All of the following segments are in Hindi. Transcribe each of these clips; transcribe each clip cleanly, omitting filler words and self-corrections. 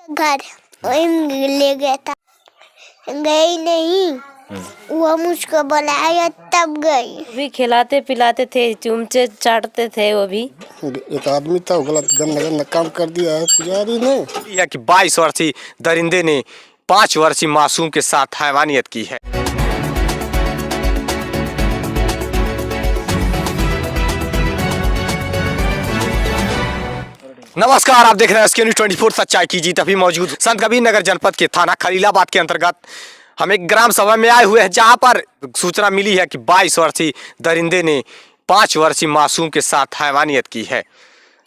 घर वही ले गया था, गई नहीं। वो मुझको बुलाया तब गई। भी खिलाते पिलाते थे, चुमचे चाटते थे। वो भी एक आदमी था, वो गलत गंदा काम कर दिया है पुजारी ने। यह कि 22 वर्षीय दरिंदे ने 5 वर्षीय मासूम के साथ हैवानियत की है। नमस्कार, आप देख रहे हैं एसके न्यूज़ 24 सच्चाई की जीत। अभी मौजूद संत कबीर नगर जनपद के थाना खलीलाबाद के अंतर्गत हम एक ग्राम सभा में आए हुए हैं, जहां पर सूचना मिली है कि 22 वर्षीय दरिंदे ने 5 वर्षीय मासूम के साथ हैवानियत की है।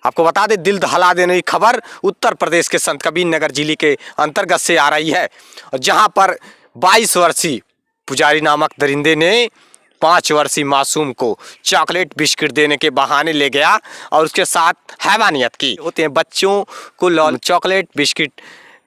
आपको बता दें, दिल दहला देने की खबर उत्तर प्रदेश के संत कबीर नगर जिले के अंतर्गत से आ रही है, जहां पर 22 वर्षीय पुजारी नामक दरिंदे ने 5 वर्षीय मासूम को चॉकलेट बिस्किट देने के बहाने ले गया और उसके साथ हैवानियत की। होते हैं बच्चों को चॉकलेट बिस्किट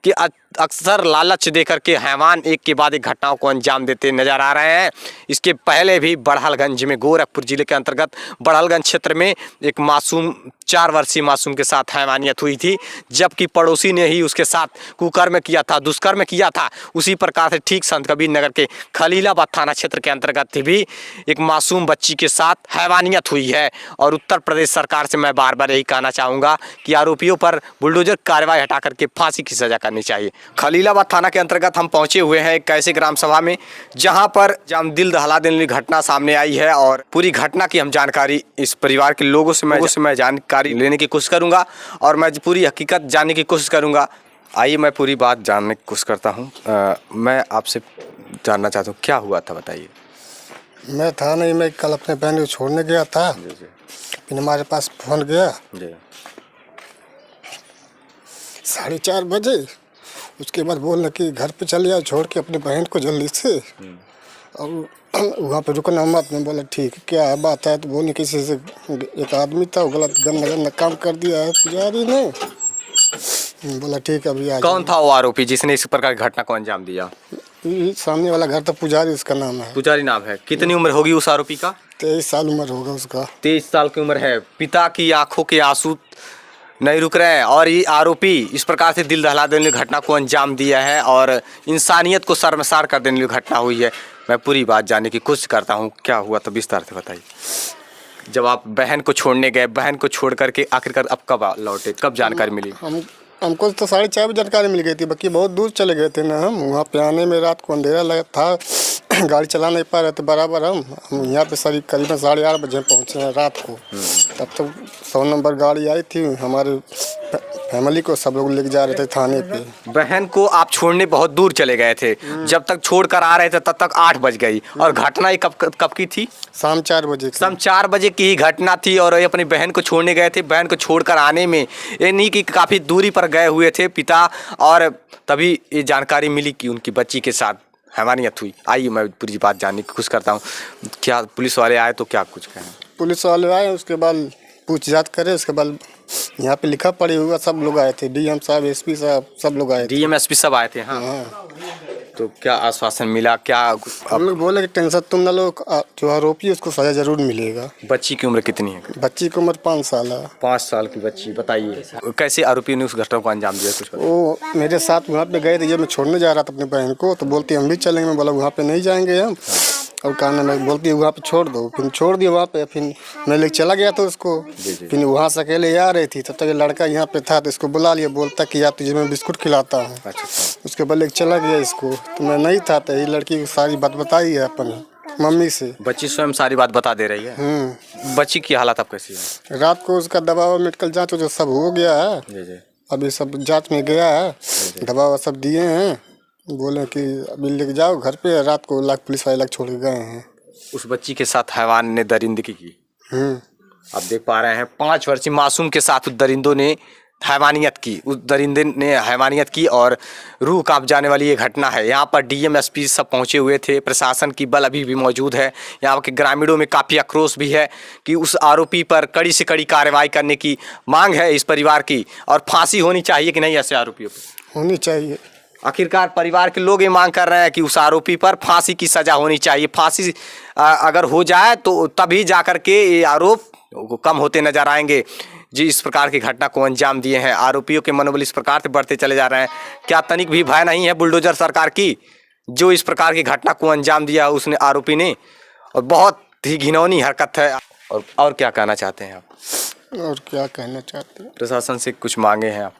की अक्सर लालच देकर के हैवान एक के बाद एक घटनाओं को अंजाम देते नजर आ रहे हैं। इसके पहले भी बड़हलगंज में, गोरखपुर जिले के अंतर्गत बड़हलगंज क्षेत्र में एक मासूम 4 वर्षीय मासूम के साथ हैवानियत हुई थी, जबकि पड़ोसी ने ही उसके साथ कुकर्म किया था, दुष्कर्म किया था। उसी प्रकार से ठीक संत कबीर नगर के खलीलाबाद थाना क्षेत्र के अंतर्गत भी एक मासूम बच्ची के साथ हैवानियत हुई है। और उत्तर प्रदेश सरकार से मैं बार बार यही कहना चाहूँगा कि आरोपियों पर बुलडोजर कार्रवाई हटा करके फांसी की सजा करनी चाहिए। खलीलाबाद थाना के अंतर्गत हम पहुंचे हुए हैं एक ऐसे ग्राम सभा में, जहां पर दिल दहला देने वाली घटना सामने आई है। और पूरी घटना की हम जानकारी इस परिवार के लोगों से मैं जानकारी लेने की कोशिश करूंगा और मैं पूरी हकीकत जानने की कोशिश करूंगा। आइए, मैं पूरी बात जानने की कोशिश करता हूं। मैं आपसे जानना चाहता हूं, क्या हुआ था, बताइए। मैं था नहीं, मैं कल अपने बहन को छोड़ने गया था, फिर हमारे पास फोन गया 4:30 बजे। उसके बाद बोलने कि घर पे चले जाओ, छोड़ के अपने बहन को जल्दी से। और वहाँ पे रुकना मत। मैं बोला ठीक है, क्या है बात है। तो बोलने किसी से एक आदमी था, वो गलत गंदा काम कर दिया है पुजारी ने। बोला ठीक है, अभी आ। कौन था वो आरोपी जिसने इस प्रकार की घटना को अंजाम दिया? सामने वाला घर था, पुजारी उसका नाम है। पुजारी नाम है। कितनी उम्र होगी उस आरोपी का? 23 साल उम्र होगा उसका। 23 साल की उम्र है। पिता की आंखों के आंसू नहीं रुक रहे हैं और ये आरोपी इस प्रकार से दिल दहला देने वाली घटना को अंजाम दिया है और इंसानियत को शर्मसार कर देने वाली घटना हुई है। मैं पूरी बात जानने की कोशिश करता हूँ, क्या हुआ तो विस्तार से बताइए। जब आप बहन को छोड़ने गए, बहन को छोड़ करके आखिरकार अब कब लौटे, कब जानकारी मिली? हमको तो 4:30 बजे जानकारी मिल गई थी, बाकी बहुत दूर चले गए थे ना हम। वहाँ पे आने में रात को अंधेरा लगा था, गाड़ी चला नहीं पा रहे थे बराबर। हम यहाँ पे करीबन 8:30 बजे पहुँचे हैं रात को। तब तक 100 नंबर गाड़ी आई थी, हमारे फैमिली को सब लोग लेके जा रहे थे थाने पे। बहन को आप छोड़ने बहुत दूर चले गए थे, जब तक छोड़ कर आ रहे थे तब तक 8 बज गई। और घटना ये कब की थी? शाम 4 बजे। शाम 4 बजे की ही घटना थी और ये अपनी बहन को छोड़ने गए थे। बहन को छोड़कर आने में ये नहीं कि काफ़ी दूरी पर गए हुए थे पिता, और तभी ये जानकारी मिली कि उनकी बच्ची के साथ हैवानियत हुई। आइए, मैं पूरी बात जानने की कोशिश करता हूँ। क्या पुलिस वाले आए तो क्या कुछ कहें? पुलिस वाले आए, उसके बाद पूछताछ करे, उसके बाद यहाँ पे लिखा पड़ी हुआ सब लोग आए थे। डीएम साहब, एसपी साहब, सब लोग आए थे। डीएम एसपी सब आए थे। हाँ। तो क्या आश्वासन मिला? क्या हम लोग बोले कि टेंशन तुम ना लो, जो आरोपी है उसको सजा जरूर मिलेगा। बच्ची की उम्र कितनी है? बच्ची की उम्र 5 साल है। 5 साल की बच्ची। बताइए कैसे आरोपी ने उस घटना को अंजाम दिया, कुछ बताइए। वो मेरे साथ वहाँ पे गए थे, जब मैं छोड़ने जा रहा था अपनी बहन को, तो बोलती हम भी चलेंगे। मैं बोला वहाँ पे नहीं जाएंगे हम। और कहना मैं बोलती वहाँ पे छोड़ दो, फिर छोड़ दिया वहाँ पे। फिर मैं लेके चला गया था उसको। फिर वहाँ से अकेले आ रही थी, तब तक लड़का यहाँ पे था, तो इसको बुला लिया। बोलता कि यार तुझे मैं बिस्कुट खिलाता हूँ। उसके बाद लेके चला गया इसको, तो मैं नहीं था। तो ये लड़की को सारी बात बताई है अपनी मम्मी से। बच्ची स्वयं सारी बात बता दे रही है। बच्ची की हालत अब कैसी है? रात को उसका दवा और मेडिकल जाँच जो सब हो गया है, अभी सब जाँच में गया है, दवा सब दिए हैं। बोले कि अभी लेके जाओ घर पे। रात को पुलिस वाले छोड़ के गए हैं। उस बच्ची के साथ हैवान ने दरिंदगी की। आप देख पा रहे हैं, 5 वर्षीय मासूम के साथ उस दरिंदों ने हैवानियत की। उस दरिंदे ने हैवानियत की और रूह कांप जाने वाली ये घटना है। यहाँ पर डीएम एसपी सब पहुँचे हुए थे, प्रशासन की बल अभी भी मौजूद है। यहाँ के ग्रामीणों में काफ़ी आक्रोश भी है कि उस आरोपी पर कड़ी से कड़ी कार्रवाई करने की मांग है इस परिवार की, और फांसी होनी चाहिए कि नहीं ऐसे आरोपियों पर? होनी चाहिए। आखिरकार परिवार के लोग ये मांग कर रहे हैं कि उस आरोपी पर फांसी की सजा होनी चाहिए। फांसी अगर हो जाए तो तभी जाकर के ये आरोप कम होते नजर आएंगे। जो इस प्रकार की घटना को अंजाम दिए हैं। आरोपियों के मनोबल इस प्रकार से बढ़ते चले जा रहे हैं, क्या तनिक भी भय नहीं है बुलडोजर सरकार की जो इस प्रकार की घटना को अंजाम दिया उसने आरोपी ने, और बहुत ही घिनौनी हरकत है। और क्या कहना चाहते हैं आप? और क्या कहना चाहते हैं, प्रशासन से कुछ मांगे हैं आप?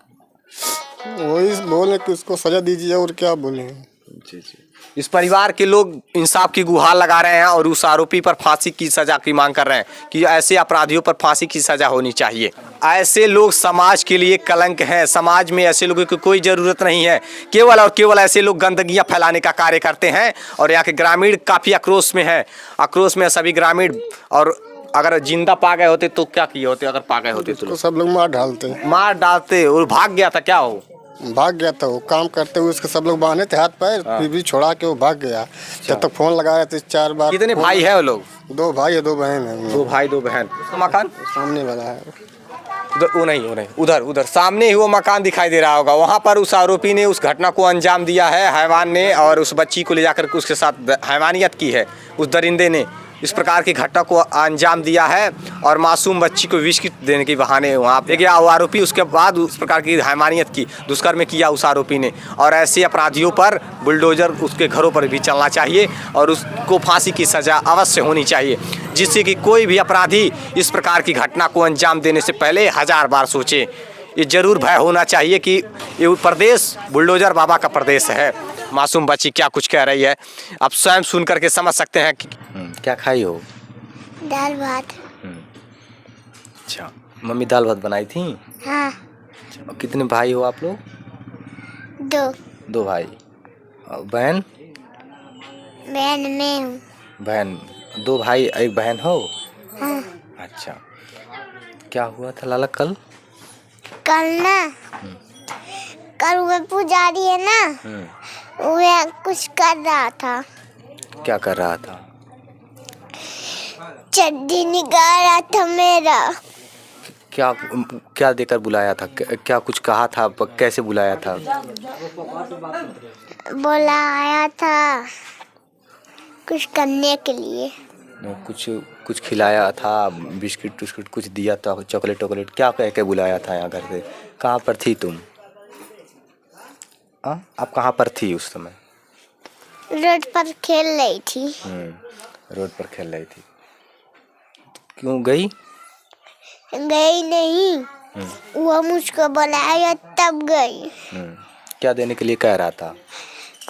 वही बोले कि उसको सजा दीजिए, और क्या बोले। जी जी। इस परिवार के लोग इंसाफ की गुहार लगा रहे हैं और उस आरोपी पर फांसी की सजा की मांग कर रहे हैं कि ऐसे अपराधियों पर फांसी की सजा होनी चाहिए। ऐसे लोग समाज के लिए कलंक हैं, समाज में ऐसे लोगों की कोई ज़रूरत नहीं है। केवल और केवल ऐसे लोग गंदगियां फैलाने का कार्य करते हैं और यहाँ के ग्रामीण काफ़ी आक्रोश में है, आक्रोश में सभी ग्रामीण। और अगर जिंदा पा गए होते तो क्या किए होते? अगर पा गए होते तो सब लोग मार डालते और भाग गया था क्या? वो भाग गया था, वो काम करते हुए उसके सब लोग बांधे थे हाथ पैर, फिर भी छोड़ा के वो भाग गया। जब तक फोन लगाया थे 4 बार। कितने भाई है वो लोग? 2 भाई है 2 बहन है। 2 भाई 2 बहन। तो मकान सामने वाला है उधर, वो नहीं उधर सामने ही वो मकान दिखाई दे रहा होगा। वहाँ पर उस आरोपी ने उस घटना को अंजाम दिया है, हैवान ने, और उस बच्ची को ले जाकर के उसके साथ हैवानियत की है। उस दरिंदे ने इस प्रकार की घटना को अंजाम दिया है और मासूम बच्ची को विष देने के बहाने वहाँ पे गया वो आरोपी। उसके बाद उस प्रकार की हैवानियत की, दुष्कर्म किया उस आरोपी ने। और ऐसे अपराधियों पर बुलडोजर उसके घरों पर भी चलना चाहिए और उसको फांसी की सज़ा अवश्य होनी चाहिए, जिससे कि कोई भी अपराधी इस प्रकार की घटना को अंजाम देने से पहले 1000 बार सोचे। ये जरूर भय होना चाहिए कि ये प्रदेश बुलडोजर बाबा का प्रदेश है। मासूम बच्ची क्या कुछ कह रही है आप स्वयं सुन करके समझ सकते हैं कि क्या खाई हो? दाल भात। अच्छा, मम्मी दाल भात बनाई थी? हाँ। और कितने भाई हो आप लोग? 2। 2 भाई। और बहन? बहन मैं हूँ। बहन 2 भाई 1 बहन हो? हाँ। अच्छा, क्या हुआ था लाला कल? कल वो पुजारी है ना, वह कुछ कर रहा था। क्या कर रहा था? चड्डी निकाल रहा था मेरा। क्या देकर बुलाया था? क्या कुछ कहा था? कैसे बुलाया था? बोला आया था कुछ करने के लिए। कुछ खिलाया था, बिस्किट टुस्किट कुछ दिया था, चॉकलेट? क्या कह के बुलाया था यहाँ घर से? कहाँ पर थी तुम? आप कहाँ पर थी उस समय? रोड पर खेल रही थी। रोड पर खेल रही थी। क्यों गई नहीं, वो मुझको बुलाया तब गई। क्या देने के लिए कह रहा था?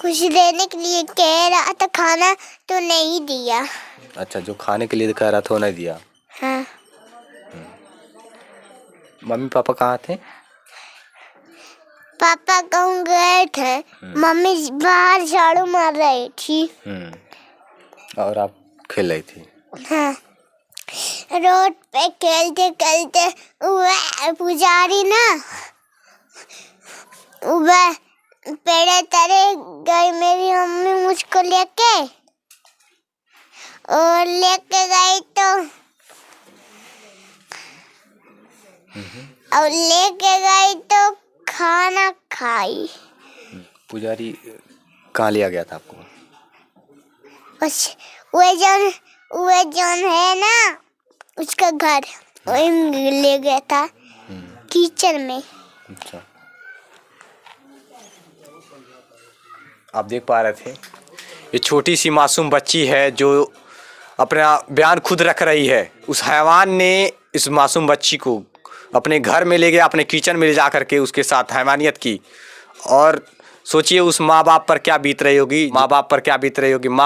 कुछ देने के लिए कह रहा था, खाना तो नहीं दिया। अच्छा, जो खाने के लिए कह रहा था वो नहीं दिया? हाँ। मम्मी पापा कहाँ थे? पापा कहूँ गए थे, मम्मी बाहर झाड़ू मार रही थी। और आप खेल रही थी? हाँ। रोड पे खेलते खेलते वह पुजारी ना वह पेड़े तरे गई मेरी मम्मी मुझको लेके, और लेके गई तो खाना खाई। पुजारी कहाँ लिया गया था आपको? बस वह जौन है ना उसका घर, वही ले गया था किचन में। अच्छा, आप देख पा रहे थे ये छोटी सी मासूम बच्ची है जो अपना बयान खुद रख रही है। उस हैवान ने इस मासूम बच्ची को अपने घर में ले गया, अपने किचन में ले जा करके उसके साथ हैवानियत की। और सोचिए उस माँ बाप पर क्या बीत रही होगी, माँ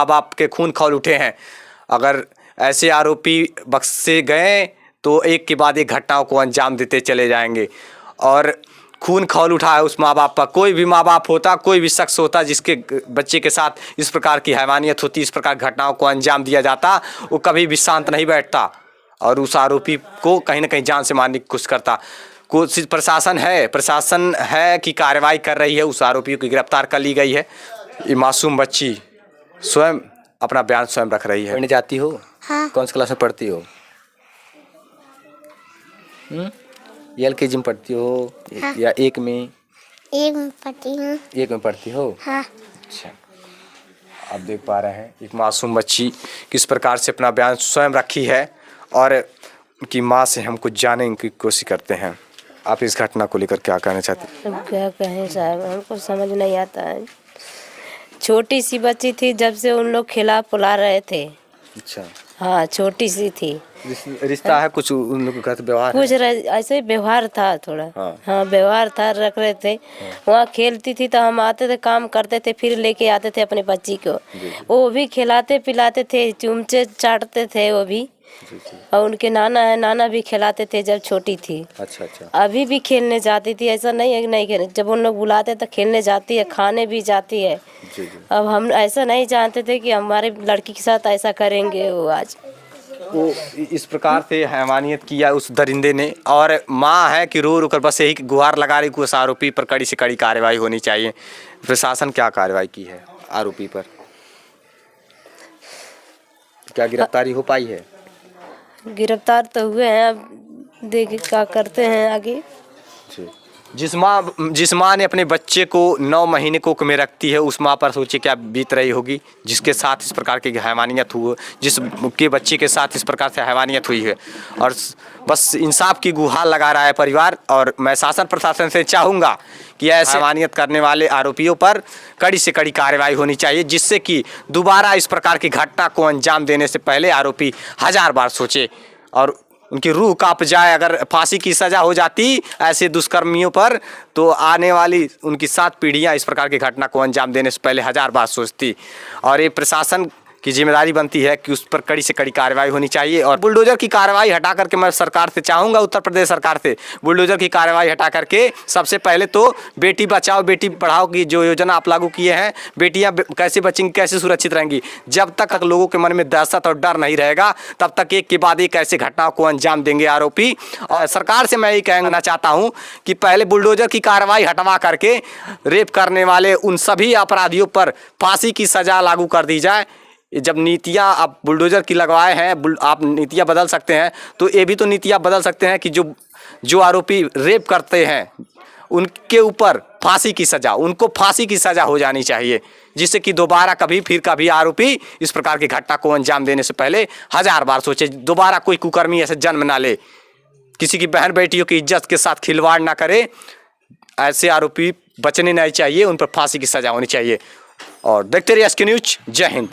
बाप के खून खौल उठे हैं। अगर ऐसे आरोपी बख्शे गए तो एक के बाद एक घटनाओं को अंजाम देते चले जाएंगे और खून खौल उठा है उस माँ बाप पर। कोई भी माँ बाप होता, कोई भी शख्स होता जिसके बच्चे के साथ इस प्रकार की हैवानियत होती, इस प्रकार घटनाओं को अंजाम दिया जाता, वो कभी भी शांत नहीं बैठता और उस आरोपी को कहीं ना कहीं जान से मारने की कोशिश करता। कोशिश प्रशासन है कि कार्रवाई कर रही है, उस आरोपियों की गिरफ्तार कर ली गई है। ये मासूम बच्ची स्वयं अपना बयान स्वयं रख रही है। पढ़ने जाती हो? हाँ। कौन सी क्लास में पढ़ती हो? LKG में पढ़ती हो? हाँ। या 1 में? 1 में पढ़ती हूँ। 1 में पढ़ती हो? हाँ। अच्छा, आप देख पा रहे हैं एक मासूम बच्ची किस प्रकार से अपना बयान स्वयं रखी है और की माँ से हम कुछ जानने की कोशिश करते हैं। आप इस घटना को लेकर क्या कहना चाहते हैं? अब क्या कहें साहब, हमको समझ नहीं आता है। छोटी सी बच्ची थी, जब से उन लोग खिला पुला रहे थे। अच्छा, हाँ, छोटी सी थी। रिश्ता है कुछ उन लोगों का, व्यवहार कुछ ऐसे ही व्यवहार था थोड़ा। हाँ। हाँ, व्यवहार था, रख रहे थे। वहाँ खेलती थी तो हम आते थे, काम करते थे, फिर लेके आते थे अपनी बच्ची को। वो भी खिलाते पिलाते थे, चुमचे चाटते थे वो भी। और उनके नाना है, नाना भी खिलाते थे जब छोटी थी। अच्छा अच्छा। अभी भी खेलने जाती थी, ऐसा नहीं है कि नहीं खेलने, जब उन लोग बुलाते तो खेलने जाती है, खाने भी जाती है। अब हम ऐसा नहीं जानते थे कि हमारे लड़की के साथ ऐसा करेंगे वो आज। वो इस प्रकार से हैवानियत किया उस दरिंदे ने, और माँ है कि रो रो कर बस यही गुहार लगा रही कि उस आरोपी पर कड़ी से कड़ी कार्रवाई होनी चाहिए। प्रशासन क्या कार्रवाई की है आरोपी पर? क्या गिरफ्तारी हो पाई है? गिरफ्तार तो हुए हैं, अब देखे क्या करते हैं आगे। जिस माँ ने अपने बच्चे को 9 महीने कोख में रखती है, उस माँ पर सोचिए क्या बीत रही होगी, जिसके साथ इस प्रकार की हैवानियत हुई, जिसके बच्चे के साथ इस प्रकार से हैवानियत हुई है। और बस इंसाफ की गुहार लगा रहा है परिवार। और मैं शासन प्रशासन से चाहूँगा कि ऐसे हैवानियत करने वाले आरोपियों पर कड़ी से कड़ी कार्रवाई होनी चाहिए, जिससे कि दोबारा इस प्रकार की घटना को अंजाम देने से पहले आरोपी 1000 बार सोचे और उनकी रूह कांप जाए। अगर फांसी की सज़ा हो जाती ऐसे दुष्कर्मियों पर, तो आने वाली उनकी 7 पीढ़ियां इस प्रकार की घटना को अंजाम देने से पहले 1000 बार सोचती। और ये प्रशासन की जिम्मेदारी बनती है कि उस पर कड़ी से कड़ी कार्रवाई होनी चाहिए। और बुलडोजर की कार्रवाई हटा करके मैं सरकार से चाहूँगा, उत्तर प्रदेश सरकार से बुलडोजर की कार्रवाई हटा करके सबसे पहले तो बेटी बचाओ बेटी पढ़ाओ की जो योजना आप लागू किए हैं, बेटियां कैसे बचेंगी, कैसे सुरक्षित रहेंगी, जब तक लोगों के मन में दहशत और डर नहीं रहेगा तब तक एक के बाद एक ऐसे घटनाओं को अंजाम देंगे आरोपी। और सरकार से मैं ये कहना चाहता हूँ कि पहले बुलडोजर की कार्रवाई हटवा करके रेप करने वाले उन सभी अपराधियों पर फांसी की सज़ा लागू कर दी जाए। जब नीतियाँ आप बुलडोजर की लगवाए हैं, आप नीतियाँ बदल सकते हैं, तो ये भी तो नीतियाँ बदल सकते हैं कि जो आरोपी रेप करते हैं उनके ऊपर फांसी की सज़ा, उनको फांसी की सज़ा हो जानी चाहिए, जिससे कि दोबारा फिर कभी आरोपी इस प्रकार की घटना को अंजाम देने से पहले 1000 बार सोचे, दोबारा कोई कुकर्मी ऐसे जन्म ना ले, किसी की बहन बेटियों की इज्जत के साथ खिलवाड़ ना करे। ऐसे आरोपी बचने नहीं चाहिए, उन पर फांसी की सज़ा होनी चाहिए। और देखते रहिए SK न्यूज़। जय हिंद।